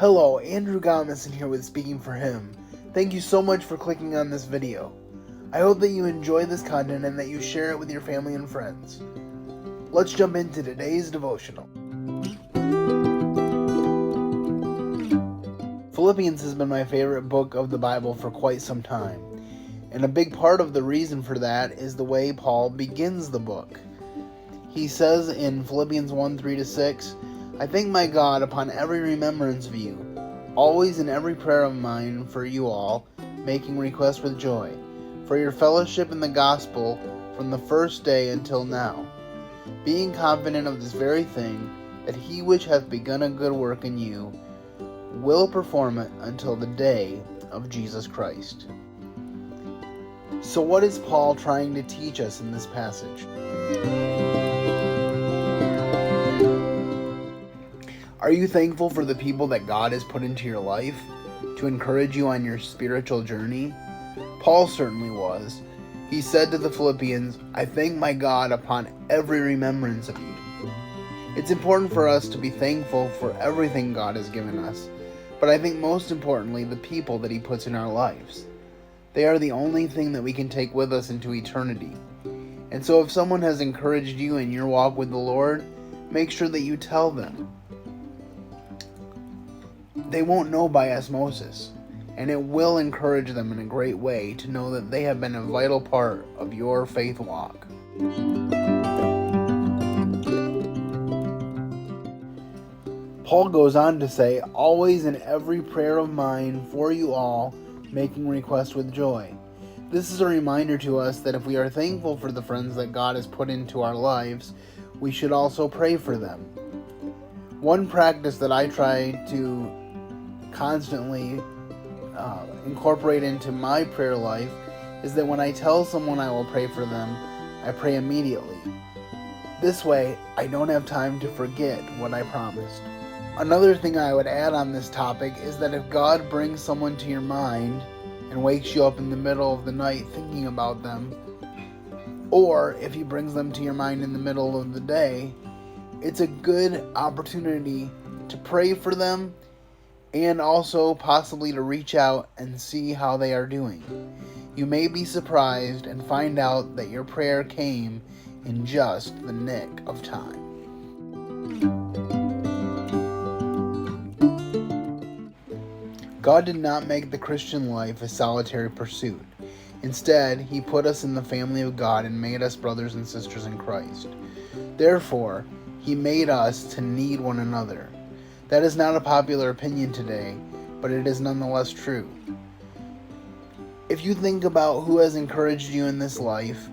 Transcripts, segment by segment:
Hello, Andrew Gomison here with Speaking for Him. Thank you so much for clicking on this video. I hope that you enjoy this content and that you share it with your family and friends. Let's jump into today's devotional. Philippians has been my favorite book of the Bible for quite some time, and a big part of the reason for that is the way Paul begins the book. He says in Philippians 1:3-6, I thank my God upon every remembrance of you, always in every prayer of mine for you all, making request with joy, for your fellowship in the gospel from the first day until now, being confident of this very thing, that he which hath begun a good work in you will perform it until the day of Jesus Christ. So what is Paul trying to teach us in this passage? Are you thankful for the people that God has put into your life to encourage you on your spiritual journey? Paul certainly was. He said to the Philippians, I thank my God upon every remembrance of you. It's important for us to be thankful for everything God has given us, but I think most importantly, the people that he puts in our lives. They are the only thing that we can take with us into eternity. And so if someone has encouraged you in your walk with the Lord, make sure that you tell them. They won't know by osmosis, and it will encourage them in a great way to know that they have been a vital part of your faith walk. Paul goes on to say, always in every prayer of mine for you all, making request with joy. This is a reminder to us that if we are thankful for the friends that God has put into our lives, we should also pray for them. One practice that I try to constantly incorporate into my prayer life is that when I tell someone I will pray for them, I pray immediately. This way, I don't have time to forget what I promised. Another thing I would add on this topic is that if God brings someone to your mind and wakes you up in the middle of the night thinking about them, or if he brings them to your mind in the middle of the day, it's a good opportunity to pray for them and also possibly to reach out and see how they are doing. You may be surprised and find out that your prayer came in just the nick of time. God did not make the Christian life a solitary pursuit. Instead, he put us in the family of God and made us brothers and sisters in Christ. Therefore, he made us to need one another. That is not a popular opinion today, but it is nonetheless true. If you think about who has encouraged you in this life,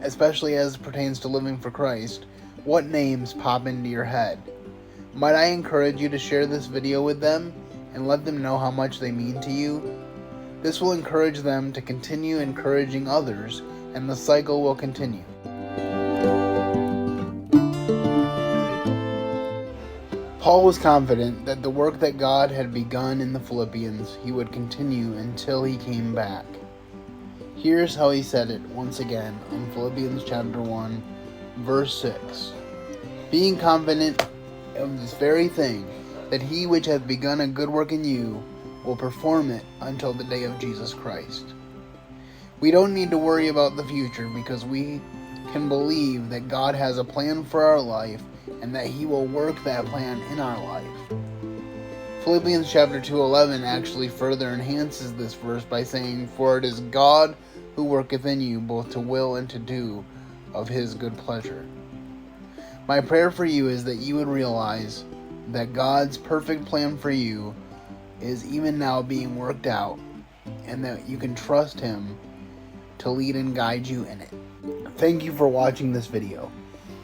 especially as it pertains to living for Christ, what names pop into your head? Might I encourage you to share this video with them and let them know how much they mean to you? This will encourage them to continue encouraging others, and the cycle will continue. Paul was confident that the work that God had begun in the Philippians, he would continue until he came back. Here's how he said it once again in Philippians chapter 1, verse 6. Being confident of this very thing, that he which hath begun a good work in you will perform it until the day of Jesus Christ. We don't need to worry about the future because we can believe that God has a plan for our life and that he will work that plan in our life. Philippians chapter 2:11 actually further enhances this verse by saying, for it is God who worketh in you both to will and to do of his good pleasure. My prayer for you is that you would realize that God's perfect plan for you is even now being worked out, and that you can trust him to lead and guide you in it. Thank you for watching this video.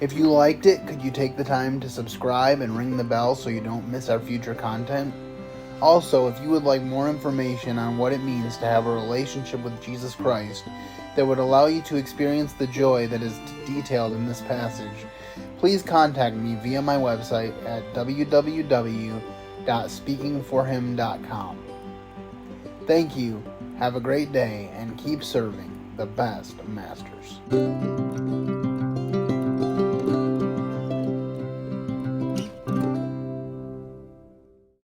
If you liked it, could you take the time to subscribe and ring the bell so you don't miss our future content? Also, if you would like more information on what it means to have a relationship with Jesus Christ that would allow you to experience the joy that is detailed in this passage, please contact me via my website at www.speakingforhim.com. Thank you, have a great day, and keep serving the best of masters.